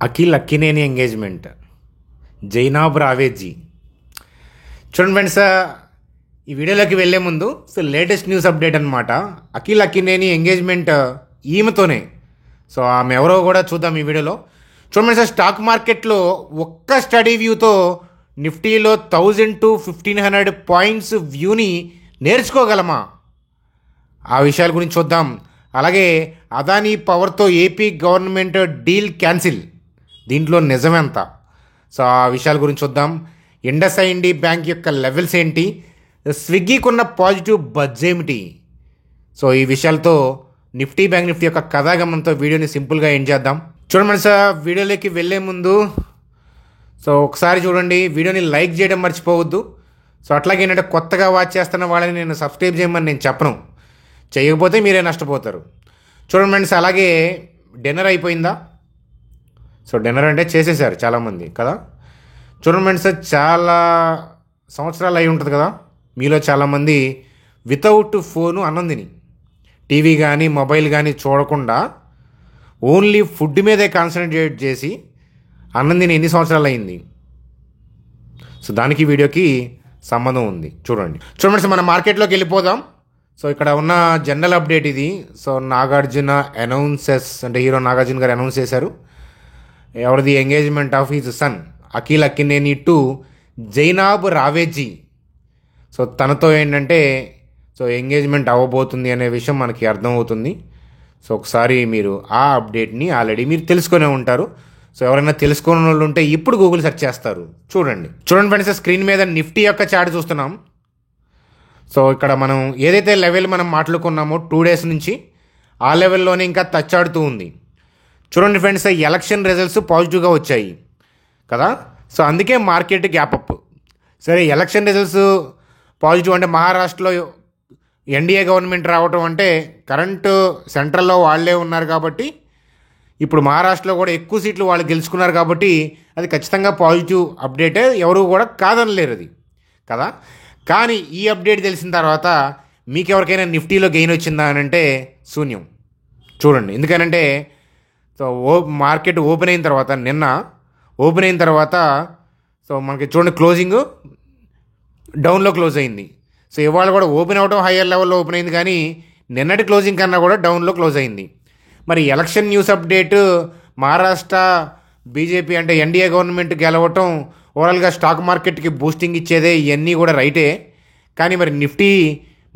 Akhil Akkineni engagement, Zainab రావేజీ. చూడండి friends, ఈ వీడియోలోకి వెళ్ళే ముందు లేటెస్ట్ న్యూస్ అప్డేట్ అనమాట. అఖిల్ అక్కినేని ఎంగేజ్మెంట్ ఈమెతోనే. ఆమె ఎవరో కూడా చూద్దాం ఈ వీడియోలో. చూడండి ఫ్రెండ్స్, స్టాక్ మార్కెట్లో ఒక్క స్టడీ వ్యూతో నిఫ్టీలో 1000 to 1500 పాయింట్స్ వ్యూని నేర్చుకోగలమా? ఆ విషయాల గురించి చూద్దాం. అలాగే అదానీ పవర్తో ఏపీ గవర్నమెంట్ డీల్ క్యాన్సిల్, దీంట్లో నిజమెంత? ఆ విషయాల గురించి చూద్దాం. ఇండస్ఇండ్ బ్యాంక్ యొక్క లెవెల్స్ ఏంటి, స్విగ్గీకి ఉన్న పాజిటివ్ బజ్ ఏమిటి? ఈ విషయాలతో నిఫ్టీ బ్యాంక్ నిఫ్టీ యొక్క కథాగమనంతో వీడియోని సింపుల్గా ఎండ్ చేద్దాం. చూడండి ఫ్రెండ్స్, వీడియోలోకి వెళ్ళే ముందు ఒకసారి చూడండి, వీడియోని లైక్ చేయడం మర్చిపోవద్దు. అట్లాగే ఏంటంటే కొత్తగా వాచ్ చేస్తున్న వాళ్ళని నేను సబ్స్క్రైబ్ చేయమని నేను చెప్పను, చేయకపోతే మీరే నష్టపోతారు. చూడండి ఫ్రెండ్స్, అలాగే డిన్నర్ అయిపోయిందా? డిన్నర్ అంటే చేసేసారు చాలామంది కదా. చూడండి ఫ్రెండ్స్, చాలా సంవత్సరాలు అయి ఉంటుంది కదా మీలో చాలామంది వితౌట్ ఫోను అన్నం తిని, టీవీ కానీ మొబైల్ కానీ చూడకుండా ఓన్లీ ఫుడ్ మీదే కాన్సన్ట్రేట్ చేసి అన్నం తిని ఎన్ని సంవత్సరాలు అయింది? దానికి వీడియోకి సంబంధం ఉంది. చూడండి ఫ్రెండ్స్, మన మార్కెట్లోకి వెళ్ళిపోదాం. ఇక్కడ ఉన్న జనరల్ అప్డేట్ ఇది. నాగార్జున అనౌన్సెస్, అంటే హీరో నాగార్జున గారు అనౌన్స్ చేశారు ఎవరిది engagement of his son Akhil Akkineni to Zainab Ravdjee. తనతో ఏంటంటే ఎంగేజ్మెంట్ అవ్వబోతుంది అనే విషయం మనకి అర్థమవుతుంది. ఒకసారి మీరు ఆ అప్డేట్ని ఆల్రెడీ మీరు తెలుసుకునే ఉంటారు. ఎవరైనా తెలుసుకునే వాళ్ళు ఉంటే ఇప్పుడు గూగుల్ సెర్చ్ చేస్తారు. చూడండి ఫ్రెండ్స్, స్క్రీన్ మీద నిఫ్టీ యొక్క చార్ట్ చూస్తున్నాం. ఇక్కడ మనం ఏదైతే లెవెల్ మనం మాట్లాడుకున్నామో 2 days నుంచి ఆ లెవెల్లోనే ఇంకా టచ్ ఆడుతూ ఉంది. చూడండి ఫ్రెండ్స్, ఎలక్షన్ రిజల్ట్స్ పాజిటివ్గా వచ్చాయి కదా. అందుకే మార్కెట్ గ్యాప్ అప్. సరే, ఎలక్షన్ రిజల్ట్స్ పాజిటివ్ అంటే మహారాష్ట్రలో ఎన్డీఏ గవర్నమెంట్ రావటం అంటే కరెంటు సెంట్రల్లో వాళ్ళే ఉన్నారు కాబట్టి, ఇప్పుడు మహారాష్ట్రలో కూడా ఎక్కువ సీట్లు వాళ్ళు గెలుచుకున్నారు కాబట్టి అది ఖచ్చితంగా పాజిటివ్ అప్డేటే, ఎవరు కూడా కాదనలేరు అది కదా. కానీ ఈ అప్డేట్ తెలిసిన తర్వాత మీకు ఎవరికైనా నిఫ్టీలో గెయిన్ వచ్చిందా అని అంటే శూన్యం. చూడండి, ఎందుకనంటే మార్కెట్ ఓపెన్ అయిన తర్వాత, నిన్న ఓపెన్ అయిన తర్వాత మనకి చూడండి క్లోజింగ్ డౌన్లో క్లోజ్ అయింది. ఇవాళ కూడా ఓపెన్ అవడం హయ్యర్ లెవెల్లో ఓపెన్ అయింది, కానీ నిన్నటి క్లోజింగ్ కన్నా కూడా డౌన్లో క్లోజ్ అయింది. మరి election news update, Maharashtra BJP అంటే ఎన్డీఏ గవర్నమెంట్ గెలవటం ఓవరాల్గా స్టాక్ మార్కెట్కి బూస్టింగ్ ఇచ్చేదే, ఇవన్నీ కూడా రైటే. కానీ మరి నిఫ్టీ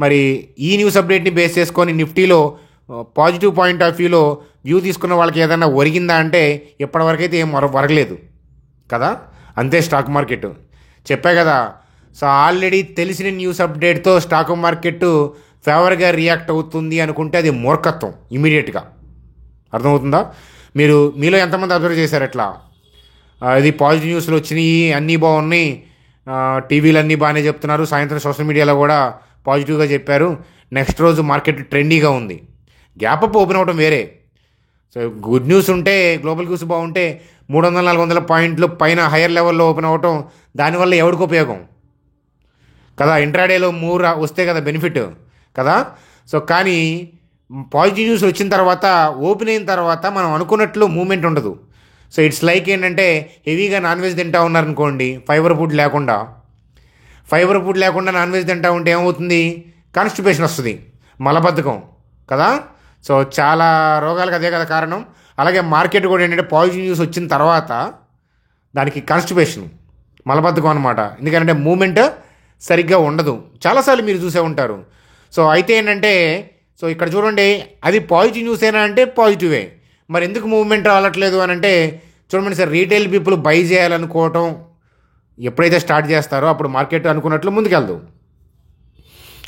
మరి ఈ న్యూస్ అప్డేట్ని బేస్ చేసుకొని నిఫ్టీలో పాజిటివ్ పాయింట్ ఆఫ్ వ్యూలో వ్యూ తీసుకున్న వాళ్ళకి ఏదైనా ఒరిగిందా అంటే ఇప్పటివరకైతే ఏం ఒరగలేదు కదా. అంతే స్టాక్ మార్కెట్. చెప్పా కదా, ఆల్రెడీ తెలిసిన న్యూస్ అప్డేట్తో స్టాక్ మార్కెట్ ఫేవర్గా రియాక్ట్ అవుతుంది అనుకుంటే అది మూర్ఖత్వం. ఇమీడియట్గా అర్థమవుతుందా? మీలో ఎంతమంది అబ్జర్వ్ చేశారు ఎట్లా? ఇది పాజిటివ్ న్యూస్లు వచ్చినాయి, అన్నీ బాగున్నాయి, టీవీలు అన్నీ బాగానే చెప్తున్నారు, సాయంత్రం సోషల్ మీడియాలో కూడా పాజిటివ్గా చెప్పారు, నెక్స్ట్ రోజు మార్కెట్ ట్రెండీగా ఉంది. గ్యాప్ అప్ ఓపెన్ అవ్వడం వేరే. గుడ్ న్యూస్ ఉంటే, గ్లోబల్ న్యూస్ బాగుంటే 300-400 పాయింట్లు పైన హయ్యర్ లెవెల్లో ఓపెన్ అవ్వటం, దానివల్ల ఎవరికి ఉపయోగం కదా. ఇంట్రాడేలో మూవ్ వస్తే కదా బెనిఫిట్ కదా. కానీ పాజిటివ్ న్యూస్ వచ్చిన తర్వాత, ఓపెన్ అయిన తర్వాత మనం అనుకున్నట్లు మూమెంట్ ఉండదు. ఇట్స్ లైక్ ఏంటంటే హెవీగా నాన్ వెజ్ తింటా ఉన్నారనుకోండి, ఫైబర్ ఫుడ్ లేకుండా నాన్ వెజ్ తింటా ఉంటే ఏమవుతుంది? కాన్స్టిపేషన్ వస్తుంది, మలబద్ధకం కదా. చాలా రోగాలకు అదే కదా కారణం. అలాగే మార్కెట్ కూడా ఏంటంటే పాజిటివ్ న్యూస్ వచ్చిన తర్వాత దానికి కాన్స్టిపేషన్, మలబద్ధకం అనమాట. ఎందుకంటే మూమెంట్ సరిగ్గా ఉండదు. చాలాసార్లు మీరు చూసే ఉంటారు. అయితే ఏంటంటే ఇక్కడ చూడండి, అది పాజిటివ్ న్యూస్ ఏనా అంటే పాజిటివే. మరి ఎందుకు మూవ్మెంట్ రావట్లేదు అని అంటే చూడండి సార్, రీటైల్ పీపుల్ బై చేయాలనుకోవటం ఎప్పుడైతే స్టార్ట్ చేస్తారో అప్పుడు మార్కెట్ అనుకున్నట్లు ముందుకెళ్దు.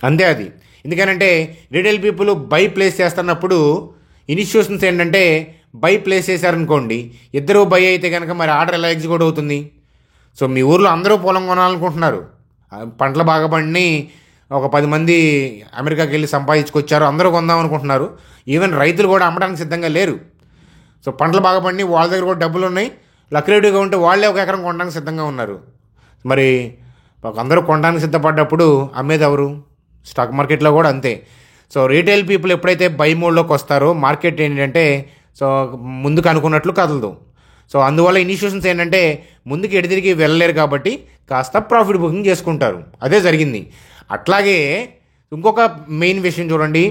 అంతే అది. ఎందుకనంటే రీటైల్ పీపుల్ బై ప్లేస్ చేస్తున్నప్పుడు ఇన్స్టిట్యూషన్స్ ఏంటంటే బై ప్లేస్ చేశారనుకోండి, ఇద్దరు బై అయితే కనుక మరి ఆర్డర్ ఎలా ఎగ్జిక్యూట్ అవుతుంది? మీ ఊర్లో అందరూ పొలం కొనాలనుకుంటున్నారు, పంటలు బాగా పండి ఒక 10 మంది అమెరికాకి వెళ్ళి సంపాదించుకొచ్చారు, అందరూ కొందాం అనుకుంటున్నారు. ఈవెన్ రైతులు కూడా అమ్మడానికి సిద్ధంగా లేరు. పంటలు బాగా పండి వాళ్ళ దగ్గర కూడా డబ్బులు ఉన్నాయి, లక్రేటివ్గా ఉంటే వాళ్ళే ఒక ఎకరం కొనడానికి సిద్ధంగా ఉన్నారు. మరి అందరూ కొనడానికి సిద్ధపడ్డప్పుడు అమ్మేది ఎవరు? స్టాక్ మార్కెట్లో కూడా అంతే. రీటైల్ పీపుల్ ఎప్పుడైతే బై మోడ్లోకి వస్తారో మార్కెట్ ఏంటంటే ముందుకు అనుకున్నట్లు కదలదు. సో అందువల్ల ఇన్స్టిట్యూషన్స్ ఏంటంటే ముందుకు ఎడితిరిగి వెళ్ళలేరు కాబట్టి కాస్త ప్రాఫిట్ బుకింగ్ చేసుకుంటారు. అదే జరిగింది. అట్లాగే ఇంకొక మెయిన్ విషయం చూడండి,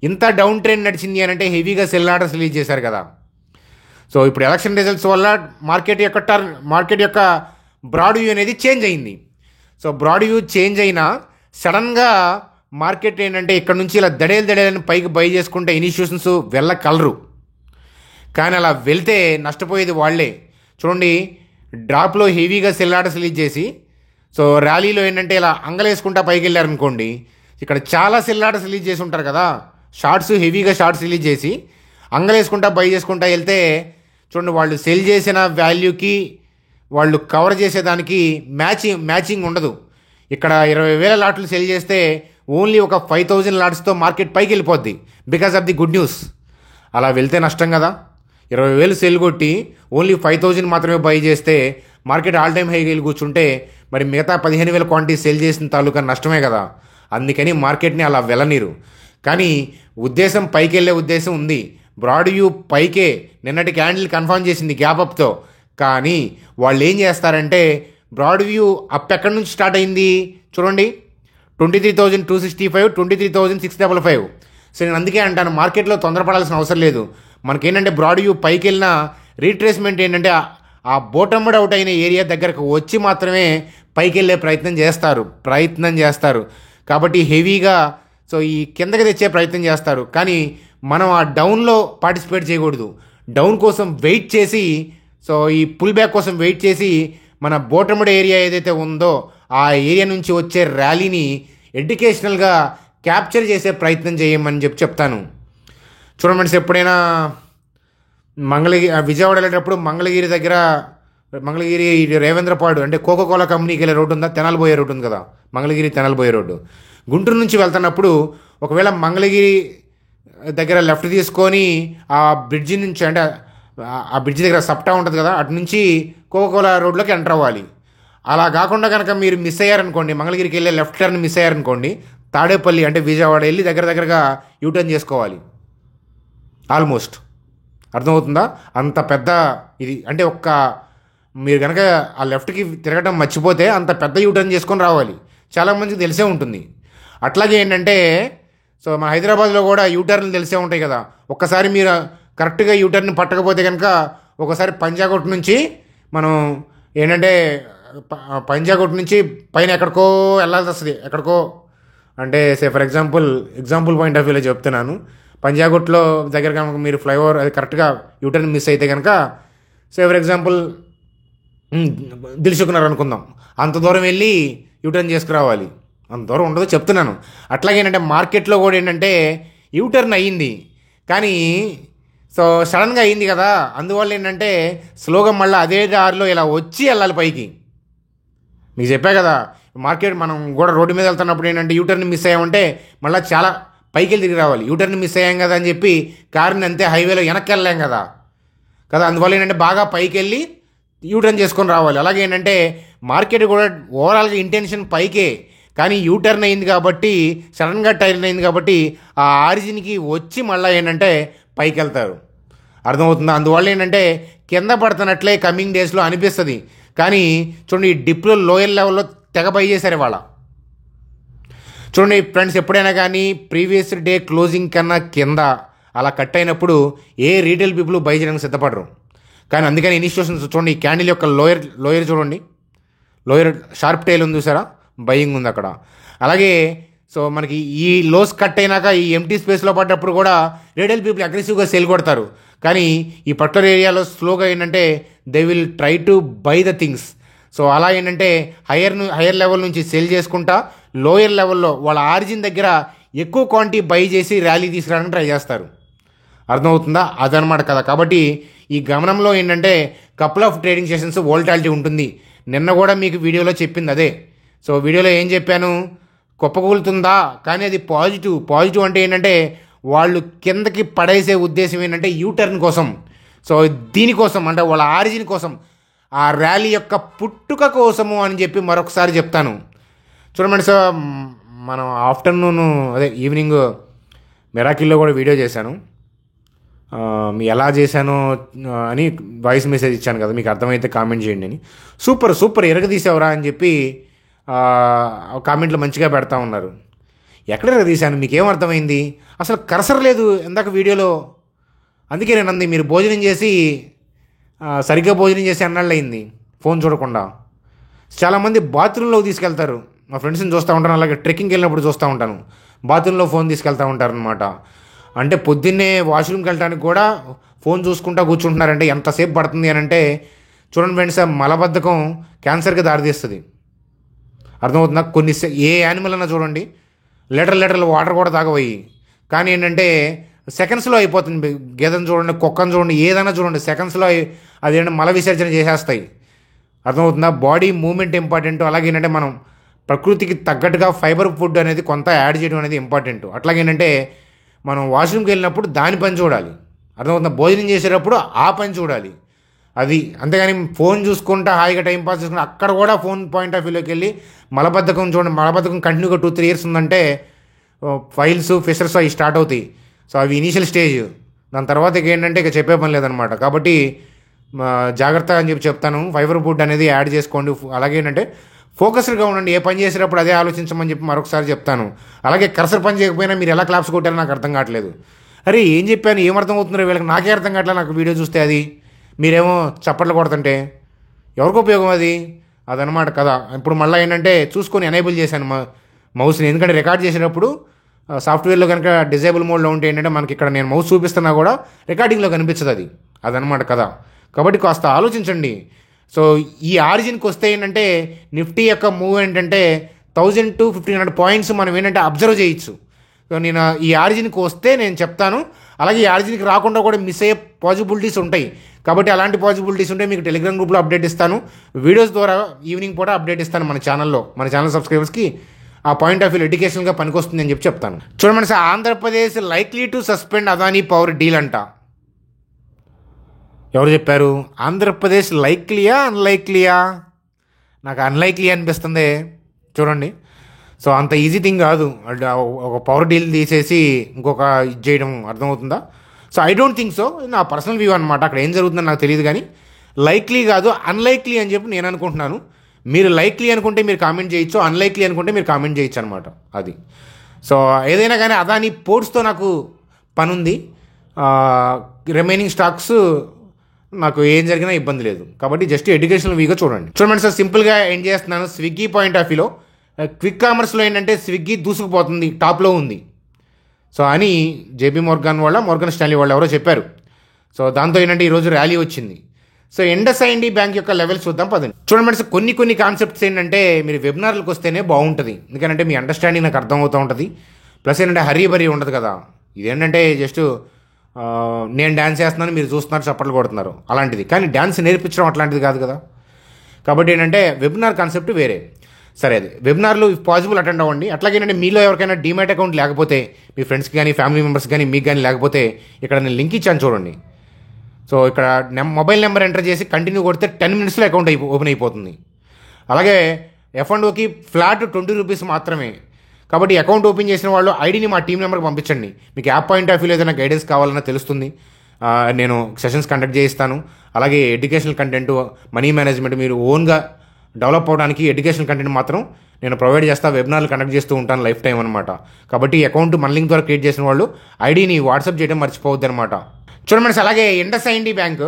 ఇంత డౌన్ ట్రెండ్ నడిచింది అని అంటే హెవీగా సెల్ ఆర్డర్స్ రిలీజ్ చేశారు కదా. సో ఇప్పుడు ఎలక్షన్ రిజల్ట్స్ వల్ల మార్కెట్ యొక్క బ్రాడ్ వ్యూ అనేది చేంజ్ అయింది. సో బ్రాడ్ వ్యూ చేంజ్ అయినా సడన్గా మార్కెట్ ఏంటంటే ఇక్కడ నుంచి ఇలా దడేలని పైకి బై చేసుకుంటే ఇన్స్టిట్యూషన్స్ వెళ్ళగలరు. కానీ అలా వెళ్తే నష్టపోయేది వాళ్ళే. చూడండి, డ్రాప్లో హెవీగా సెల్ ఆర్డర్స్ రిలీజ్ చేసి సో ర్యాలీలో ఏంటంటే ఇలా అంగలేసుకుంటా పైకి వెళ్ళారనుకోండి, ఇక్కడ చాలా సెల్ ఆర్డర్స్ రిలీజ్ చేసి ఉంటారు కదా, హెవీగా షార్ట్స్ రిలీజ్ చేసి అంగలేసుకుంటా బై చేసుకుంటా వెళ్తే చూడండి, వాళ్ళు సెల్ చేసిన వాల్యూకి వాళ్ళు కవర్ చేసేదానికి మ్యాచింగ్ ఉండదు. ఇక్కడ 20,000 లాట్లు సెల్ చేస్తే ఓన్లీ ఒక 5,000 లాట్స్తో మార్కెట్ పైకి వెళ్ళిపోద్ది because of the good news. అలా వెళ్తే నష్టం కదా. 20,000 సెల్ కొట్టి ఓన్లీ 5,000 మాత్రమే బై చేస్తే మార్కెట్ ఆల్ టైమ్ హైకి వెళ్ళి కూర్చుంటే మరి మిగతా 15,000 క్వాంటిటీ సెల్ చేసిన తాలూకా నష్టమే కదా. అందుకని మార్కెట్ని అలా వెళ్ళనీరు. కానీ ఉద్దేశం పైకి వెళ్ళే ఉద్దేశం ఉంది. బ్రాడ్ వ్యూ పైకే నిన్నటి క్యాండిల్ కన్ఫర్మ్ చేసింది గ్యాప్ అప్తో. కానీ వాళ్ళు ఏం చేస్తారంటే బ్రాడ్ వ్యూ అప్ ఎక్కడి నుంచి స్టార్ట్ అయింది చూడండి, 23,265, 23,655. సో నేను అందుకే అంటాను, మార్కెట్లో తొందరపడాల్సిన అవసరం లేదు. మనకేంటంటే బ్రాడ్ వ్యూ పైకి వెళ్ళిన రీట్రేస్మెంట్ ఏంటంటే ఆ బోటమ్డ్ అవుట్ అయిన ఏరియా దగ్గరకు వచ్చి మాత్రమే పైకి వెళ్ళే ప్రయత్నం చేస్తారు. కాబట్టి హెవీగా సో ఈ కిందకి తెచ్చే ప్రయత్నం చేస్తారు. కానీ మనం ఆ డౌన్లో పార్టిసిపేట్ చేయకూడదు. డౌన్ కోసం వెయిట్ చేసి, సో ఈ పుల్ బ్యాక్ కోసం వెయిట్ చేసి మన బోటమ్డ్ ఏరియా ఏదైతే ఉందో ఆ ఏరియా నుంచి వచ్చే ర్యాలీని ఎడ్యుకేషనల్గా క్యాప్చర్ చేసే ప్రయత్నం చేయమని చెప్తాను. చూడండి, ఎప్పుడైనా విజయవాడ వెళ్ళేటప్పుడు మంగళగిరి రేవేంద్రపాడు అంటే కోకోకోలా కంపెనీకి వెళ్ళే రోడ్డు ఉందా, తెనాలి పోయే రోడ్డు ఉంది కదా, తెనాలి పోయే రోడ్డు. గుంటూరు నుంచి వెళ్తున్నప్పుడు ఒకవేళ మంగళగిరి దగ్గర లెఫ్ట్ తీసుకొని ఆ బ్రిడ్జి నుంచి అంటే ఆ బ్రిడ్జి దగ్గర సప్టా ఉంటుంది కదా, అటు నుంచి కోకోకోలా రోడ్లోకి ఎంటర్ అవ్వాలి. అలా కాకుండా కనుక మీరు మిస్ అయ్యారనుకోండి, మంగళగిరికి వెళ్ళే లెఫ్ట్ టర్న్ మిస్ అయ్యారనుకోండి, తాడేపల్లి అంటే విజయవాడ వెళ్ళి దగ్గరగా యూటర్న్ చేసుకోవాలి. ఆల్మోస్ట్ అర్థమవుతుందా? అంత పెద్ద ఇది అంటే మీరు కనుక ఆ లెఫ్ట్కి తిరగడం మర్చిపోతే అంత పెద్ద యూటర్న్ చేసుకొని రావాలి. చాలామందికి తెలిసే ఉంటుంది. అట్లాగే ఏంటంటే సో మన హైదరాబాద్లో కూడా యూటర్న్లు తెలిసే ఉంటాయి కదా. ఒక్కసారి మీరు కరెక్ట్గా యూటర్న్ పట్టకపోతే కనుక ఒకసారి పంజాగుట్ నుంచి మనం ఏంటంటే పంజాగుట్ నుంచి పైన ఎక్కడికో వెళ్ళాల్సి వస్తుంది. ఎక్కడికో అంటే ఫర్ ఎగ్జాంపుల్ పాయింట్ ఆఫ్ వ్యూలో చెప్తున్నాను. పంజాగుట్లో దగ్గర కనుక మీరు ఫ్లైఓవర్ అది కరెక్ట్గా యూటర్న్ మిస్ అయితే కనుక ఫర్ ఎగ్జాంపుల్ దిల్సుకున్నారు అనుకుందాం, అంత దూరం వెళ్ళి యూటర్న్ చేసుకురావాలి. అంత దూరం ఉండదో చెప్తున్నాను. అట్లాగేంటంటే మార్కెట్లో కూడా ఏంటంటే యూటర్న్ అయ్యింది, కానీ సో సడన్గా అయ్యింది కదా, అందువల్ల ఏంటంటే స్లోగా మళ్ళీ అదే దారిలో ఇలా వచ్చి వెళ్ళాలి పైకి. మీకు చెప్పా కదా, మార్కెట్ మనం కూడా రోడ్డు మీద వెళ్తున్నప్పుడు ఏంటంటే యూటర్న్ మిస్ అయ్యామంటే మళ్ళీ చాలా పైకి వెళ్ళి తిరిగి రావాలి. యూటర్న్ మిస్ అయ్యాం కదా అని చెప్పి కార్ని అంతే హైవేలో వెనక్కి వెళ్ళలేం కదా. అందువల్ల ఏంటంటే బాగా పైకి వెళ్ళి యూటర్న్ చేసుకొని రావాలి. అలాగే ఏంటంటే మార్కెట్ కూడా ఓవరాల్గా ఇంటెన్షన్ పైకే, కానీ యూటర్న్ అయింది కాబట్టి సడన్గా టర్న్ అయింది కాబట్టి ఆ ఆరిజిన్కి వచ్చి మళ్ళీ ఏంటంటే పైకి వెళ్తారు. అర్థమవుతుందా? అందువల్ల ఏంటంటే కింద పడుతున్నట్లే కమింగ్ డేస్లో అనిపిస్తుంది. కానీ చూడండి, ఈ డిప్లో లోయర్ లెవెల్లో తెగ బై చేశారు ఇవాళ. చూడండి ఫ్రెండ్స్, ఎప్పుడైనా కానీ ప్రీవియస్ డే క్లోజింగ్ కన్నా కింద అలా కట్ అయినప్పుడు ఏ రీటైల్ పీపుల్ బై చేయడానికి సిద్ధపడరు. కానీ అందుకని ఇన్స్టిట్యూషన్స్ చూడండి, ఈ క్యాండిల్ యొక్క లోయర్ చూడండి, లోయర్ షార్ప్ టైల్ ఉంది చూసారా, బయింగ్ ఉంది అక్కడ. అలాగే సో మనకి ఈ లోస్ కట్ అయినాక ఈ ఎంటీ స్పేస్లో పడ్డప్పుడు కూడా రీటైల్ పీపుల్ అగ్రెసివ్గా సేల్ కొడతారు. కానీ ఈ పర్టికులర్ ఏరియాలో స్లోగా ఏంటంటే they will try to buy the things. So అలా ఏంటంటే హయ్యర్ లెవెల్ నుంచి సేల్ చేసుకుంటా లోయర్ లెవెల్లో వాళ్ళ ఆరిజిన్ దగ్గర ఎక్కువ క్వాంటిటీ బై చేసి ర్యాలీ తీసుకురావడానికి ట్రై చేస్తారు. అర్థమవుతుందా? అదనమాట కదా. కాబట్టి ఈ గమనంలో ఏంటంటే couple of trading sessions volatility ఉంటుంది. నిన్న కూడా మీకు వీడియోలో చెప్పింది అదే. సో వీడియోలో ఏం చెప్పాను, కుప్పకూలుతుందా, కానీ అది పాజిటివ్ అంటే ఏంటంటే వాళ్ళు కిందకి పడేసే ఉద్దేశం ఏంటంటే యూటర్న్ కోసం. సో దీనికోసం అంటే వాళ్ళ ఆరిజిన్ కోసం, ఆ ర్యాలీ యొక్క పుట్టుక కోసము అని చెప్పి మరొకసారి చెప్తాను. చూడండి సార్, మనం ఆఫ్టర్నూన్ ఈవినింగ్ మెరాకిల్లో కూడా వీడియో చేశాను. ఎలా చేశానో అని వాయిస్ మెసేజ్ ఇచ్చాను కదా, మీకు అర్థమైతే కామెంట్ చేయండి అని. సూపర్ సూపర్ ఎరగదీసావురా అని చెప్పి కామెంట్లు మంచిగా పెడతా ఉన్నారు. ఎక్కడ ఎరగదీశాను, మీకేం అర్థమైంది? అసలు కర్సర్ లేదు ఇందాక వీడియోలో. అందుకే నేను అంది, మీరు భోజనం చేసి సరిగ్గా భోజనం చేసి అన్నాళ్ళు అయింది ఫోన్ చూడకుండా. చాలామంది బాత్రూంలోకి తీసుకెళ్తారు, మా ఫ్రెండ్స్ని చూస్తూ ఉంటాను, అలాగే ట్రెక్కింగ్కి వెళ్ళినప్పుడు చూస్తూ ఉంటాను, బాత్రూంలో ఫోన్ తీసుకెళ్తూ ఉంటారు అనమాట. అంటే పొద్దున్నే వాష్రూమ్కి వెళ్ళడానికి కూడా ఫోన్ చూసుకుంటూ కూర్చుంటున్నారంటే ఎంతసేపు పడుతుంది అని అంటే చూడండి ఫ్రెండ్స్, మలబద్ధకం క్యాన్సర్కి దారితీస్తుంది. అర్థమవుతుందా? ఏ యానిమల్ అన్నా చూడండి, లీటర్లు వాటర్ కూడా తాగబోయి, కానీ ఏంటంటే సెకండ్స్లో అయిపోతుంది. గేదెను చూడండి, కుక్కను చూడండి, ఏదైనా చూడండి, సెకండ్స్లో అదేంటే మల విసర్జన చేసేస్తాయి. అర్థమవుతుందా? Body movement important. అలాగే ఏంటంటే మనం ప్రకృతికి తగ్గట్టుగా ఫైబర్ ఫుడ్ అనేది కొంత యాడ్ చేయడం అనేది ఇంపార్టెంట్. అట్లాగేంటంటే మనం వాష్రూమ్కి వెళ్ళినప్పుడు దాని పని చూడాలి. అర్థమవుతుందా? భోజనం చేసేటప్పుడు ఆ పని చూడాలి. అది అంతేగాని ఫోన్ చూసుకుంటా హాయిగా టైంపాస్ చేసుకుంటా అక్కడ కూడా ఫోన్ పాయింట్ ఆఫ్ వ్యూలోకి వెళ్ళి మలబద్ధకం చూడండి. మలబద్ధకం కంటిన్యూగా 2-3 ఇయర్స్ ఉందంటే ఫైల్స్ ఫిషర్స్ అవి స్టార్ట్ అవుతాయి. సో అవి ఇనీషియల్ స్టేజ్. దాని తర్వాత ఏంటంటే ఇక చెప్పే పని లేదనమాట. కాబట్టి జాగ్రత్త అని చెప్పి చెప్తాను. ఫైబర్ ఫుడ్ అనేది యాడ్ చేసుకోండి. అలాగే ఏంటంటే ఫోకస్డ్గా ఉండండి, ఏ పని చేసేటప్పుడు అదే ఆలోచించమని చెప్పి మరొకసారి చెప్తాను. అలాగే కర్సర్ పని చేయకపోయినా మీరు ఎలా క్లాప్స్ కొట్టారో నాకు అర్థం కావట్లేదు. అరే ఏం చెప్పాను, ఏం అర్థం అవుతున్నారో వీళ్ళకి, నాకే అర్థం కావట్లేదు. నాకు వీడియో చూస్తే అది మీరేమో చప్పట్లు కొడుతుంటే ఎవరికి ఉపయోగం అది? అదనమాట కదా. ఇప్పుడు మళ్ళీ ఏంటంటే చూసుకొని ఎనేబుల్ చేశాను మౌస్ని, ఎందుకంటే రికార్డ్ చేసేటప్పుడు సాఫ్ట్వేర్లో కనుక డిజేబుల్ మోడ్లో ఉంటే ఏంటంటే మనకి ఇక్కడ నేను మౌస్ చూపిస్తున్నా కూడా రికార్డింగ్లో కనిపించదు. అదనమాట కదా. కాబట్టి కాస్త ఆలోచించండి. సో ఈ ఆరిజిన్కి వస్తే ఏంటంటే నిఫ్టీ యొక్క మూవ్ ఏంటంటే 1000 to 1500 పాయింట్స్ మనం ఏంటంటే అబ్జర్వ్ చేయొచ్చు. సో నేను ఈ ఆరిజిన్కి వస్తే నేను చెప్తాను. అలాగే ఈ ఆరిజిన్కి రాకుండా కూడా మిస్ అయ్యే పాసిబిలిటీస్ ఉంటాయి. కాబట్టి అలాంటి పాసిబిలిటీస్ ఉంటే మీకు టెలిగ్రామ్ గ్రూప్లో అప్డేట్ ఇస్తాను, వీడియోస్ ద్వారా ఈవినింగ్ పూట అప్డేట్ ఇస్తాను మన ఛానల్ సబ్స్క్రైబర్స్కి. ఆ పాయింట్ ఆఫ్ వ్యూ ఎడ్యుకేషన్గా పనికొస్తుంది అని చెప్పి చెప్తాను. చూడమండి sir, Andhra Pradesh likely to suspend Adani power deal అంట. ఎవరు చెప్పారు? ఆంధ్రప్రదేశ్ లైక్లీయా అన్లైక్లీయా? నాకు అన్లైక్లీ అనిపిస్తుంది. చూడండి, సో అంత ఈజీ థింగ్ కాదు ఒక పవర్ డీల్ తీసేసి ఇంకొక ఇది చేయడం. అర్థమవుతుందా? So I don't think so. నా పర్సనల్ వ్యూ అనమాట. అక్కడ ఏం జరుగుతుందో నాకు తెలియదు, కానీ లైక్లీ కాదు అన్లైక్లీ అని చెప్పి నేను అనుకుంటున్నాను. మీరు లైక్లీ అనుకుంటే మీరు కామెంట్ చేయొచ్చు, అన్లైక్లీ అనుకుంటే మీరు కామెంట్ చేయొచ్చు అనమాట. అది సో ఏదైనా కానీ అదానీ పోర్ట్స్తో నాకు పని ఉంది. రిమైనింగ్ స్టాక్స్ నాకు ఏం జరిగినా ఇబ్బంది లేదు. కాబట్టి జస్ట్ ఎడ్యుకేషనల్ వీగా చూడండి సార్. సింపుల్గా ఎండ్ చేస్తున్నాను. స్విగ్గీ పాయింట్ ఆఫ్ వ్యూలో క్విక్ కామర్స్లో ఏంటంటే స్విగ్గీ దూసుకుపోతుంది, టాప్లో ఉంది. సో అని జేపీ మోర్గన్ స్టాన్లీ వాళ్ళు ఎవరో చెప్పారు. సో దాంతో ఏంటంటే ఈరోజు ర్యాలీ వచ్చింది. సో IndusInd బ్యాంక్ యొక్క లెవెల్స్ చూద్దాం పదండి. చూడండి సార్, కొన్ని కాన్సెప్ట్స్ ఏంటంటే మీరు వెబినార్లకు వస్తేనే బాగుంటుంది. ఎందుకంటే మీ అండర్స్టాండింగ్ నాకు అర్థమవుతూ ఉంటుంది. ప్లస్ ఏంటంటే హరీ ఉండదు కదా. ఇదేంటంటే జస్ట్ నేను డ్యాన్స్ చేస్తున్నాను, మీరు చూస్తున్నారు, చప్పట్లు కొడుతున్నారు, అలాంటిది. కానీ డ్యాన్స్ నేర్పించడం అట్లాంటిది కాదు కదా. కాబట్టి ఏంటంటే వెబినార్ కాన్సెప్ట్ వేరే. సరే, అది వెబినార్లు పాసిబుల్ అటెండ్ అవ్వండి. అట్లాగేనంటే మీలో ఎవరికైనా డీమ్యాట్ అకౌంట్ లేకపోతే, మీ ఫ్రెండ్స్కి కానీ ఫ్యామిలీ మెంబర్స్ కానీ మీకు కానీ లేకపోతే, ఇక్కడ నేను లింక్ ఇచ్చాను చూడండి. సో ఇక్కడ మొబైల్ నెంబర్ ఎంటర్ చేసి కంటిన్యూ కొడితే 10 minutesలో అకౌంట్ ఓపెన్ అయిపోతుంది. అలాగే F&Oకి ఫ్లాట్ 20 రూపీస్ మాత్రమే. కాబట్టి అకౌంట్ ఓపెన్ చేసిన వాళ్ళు ఐడిని మా టీం నెంబర్కి పంపించండి. మీకు యాప్ పాయింట్ ఆఫ్ వ్యూ ఏదైనా గైడెన్స్ కావాలన్నా తెలుస్తుంది. నేను సెషన్స్ కండక్ట్ చేయిస్తాను. అలాగే ఎడ్యుకేషనల్ కంటెంట్, మనీ మేనేజ్మెంట్ మీరు ఓన్గా డెవలప్ అవడానికి ఎడ్యుకేషనల్ కంటెంట్ మాత్రం నేను ప్రొవైడ్ చేస్తా. వెబినార్లు కండక్ట్ చేస్తూ ఉంటాను లైఫ్ టైం అనమాట. కాబట్టి అకౌంట్ మన లింక్ ద్వారా క్రియేట్ చేసిన వాళ్ళు ఐడిని వాట్సాప్ చేయడం మర్చిపోవద్దు అనమాట. చూడండి, అలాగే IndusInd బ్యాంక్.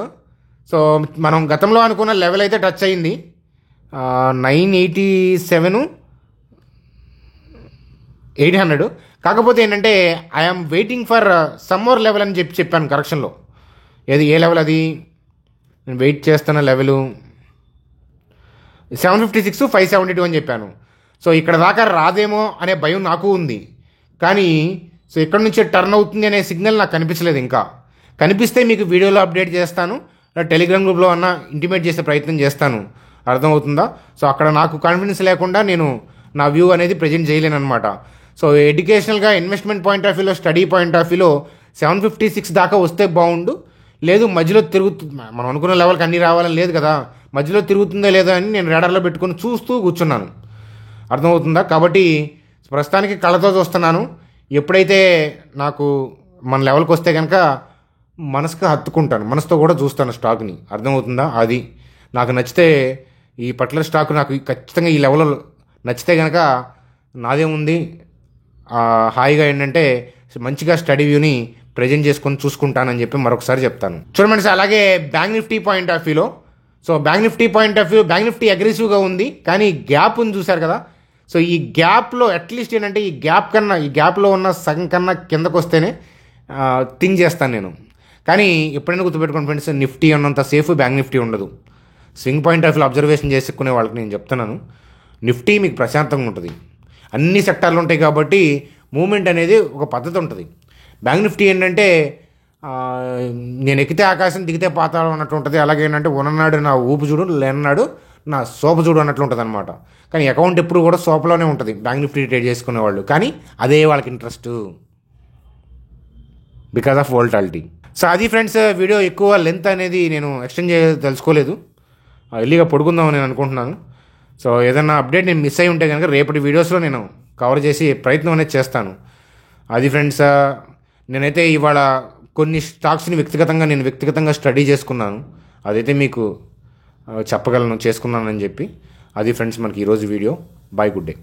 సో మనం గతంలో అనుకున్న లెవెల్ అయితే టచ్ అయింది, 987 800. కాకపోతే ఏంటంటే I'm waiting for some more level అని చెప్పాను కరెక్షన్లో. ఏ లెవెల్ అది? నేను వెయిట్ చేస్తున్న లెవెలు 756 572 అని చెప్పాను. సో ఇక్కడ దాకా రాదేమో అనే భయం నాకు ఉంది. కానీ సో ఇక్కడ నుంచి టర్న్ అవుతుంది అనే సిగ్నల్ నాకు కనిపించలేదు. ఇంకా కనిపిస్తే మీకు వీడియోలో అప్డేట్ చేస్తాను, టెలిగ్రామ్ గ్రూప్లో అన్న ఇంటిమేట్ చేసే ప్రయత్నం చేస్తాను. అర్థమవుతుందా? సో అక్కడ నాకు కాన్ఫిడెన్స్ లేకుండా నేను నా వ్యూ అనేది ప్రజెంట్ చేయలేను అనమాట. సో ఎడ్యుకేషనల్గా ఇన్వెస్ట్మెంట్ పాయింట్ ఆఫ్ వ్యూలో, స్టడీ పాయింట్ ఆఫ్ వ్యూలో 756 దాకా వస్తే బాగుండు. లేదు మధ్యలో మనం అనుకున్న లెవెల్కి అన్నీ రావాలని లేదు కదా, మధ్యలో తిరుగుతుందో లేదో అని నేను రాడార్లో పెట్టుకొని చూస్తూ కూర్చున్నాను. అర్థమవుతుందా? కాబట్టి ప్రస్తుతానికి కళ్ళతో చూస్తున్నాను. ఎప్పుడైతే నాకు మన లెవెల్కి వస్తే కనుక మనసుకు హత్తుకుంటాను, మనసుతో కూడా చూస్తాను స్టాక్ని. అర్థమవుతుందా? అది నాకు నచ్చితే ఈ పర్టికులర్ స్టాక్ నాకు ఖచ్చితంగా ఈ లెవెల్లో నచ్చితే కనుక నాదేముంది, హాయిగా ఏంటంటే మంచిగా స్టడీ వ్యూని ప్రజెంట్ చేసుకొని చూసుకుంటానని చెప్పి మరొకసారి చెప్తాను. చూడండి సార్, అలాగే బ్యాంక్ నిఫ్టీ పాయింట్ ఆఫ్ వ్యూలో, so bank Nifty point of view, bank Nifty అగ్రెసివ్గా ఉంది కానీ గ్యాప్ ఉంది చూశారు కదా. సో ఈ గ్యాప్లో అట్లీస్ట్ ఏంటంటే ఈ గ్యాప్లో ఉన్న సగం కన్నా కిందకు వస్తేనే థింక్ చేస్తాను నేను. కానీ ఎప్పుడైనా గుర్తుపెట్టుకోండి ఫ్రెండ్స్, నిఫ్టీ ఉన్నంత సేఫ్ బ్యాంక్ నిఫ్టీ ఉండదు. Swing point of view observation చేసుకునే వాళ్ళకి నేను చెప్తున్నాను, నిఫ్టీ మీకు ప్రశాంతంగా ఉంటుంది, అన్ని సెక్టార్లు ఉంటాయి కాబట్టి మూమెంట్ అనేది ఒక పద్ధతి ఉంటుంది. బ్యాంక్ నిఫ్టీ ఏంటంటే నేను ఎక్కితే ఆకాశం దిగితే పాతాళం అన్నట్టు ఉంటుంది. అలాగే ఏంటంటే ఉన్ననాడు నా ఊపు చూడు, లేనన్నాడు నా సోప చూడు అన్నట్లు ఉంటుంది అనమాట. కానీ అకౌంట్ ఎప్పుడు కూడా సోపలోనే ఉంటుంది బ్యాంక్ నిఫ్టీ ట్రేడ్ చేసుకునేవాళ్ళు. కానీ అదే వాళ్ళకి interest, because of volatility. So అది ఫ్రెండ్స్, వీడియో ఎక్కువ లెంత్ అనేది నేను ఎక్స్టెండ్ తెలుసుకోలేదు, ఎల్లిగా పొడుకుందామని నేను అనుకుంటున్నాను. సో ఏదైనా అప్డేట్ నేను మిస్ అయి ఉంటే కనుక రేపటి వీడియోస్లో నేను కవర్ చేసి ప్రయత్నం అనేది చేస్తాను. అది ఫ్రెండ్స్, నేనైతే ఇవాళ కొన్ని స్టాక్స్ని వ్యక్తిగతంగా స్టడీ చేసుకున్నాను, అదైతే మీకు చేసుకున్నానని చెప్పి. అది ఫ్రెండ్స్ మనకి ఈరోజు వీడియో. Bye, good day.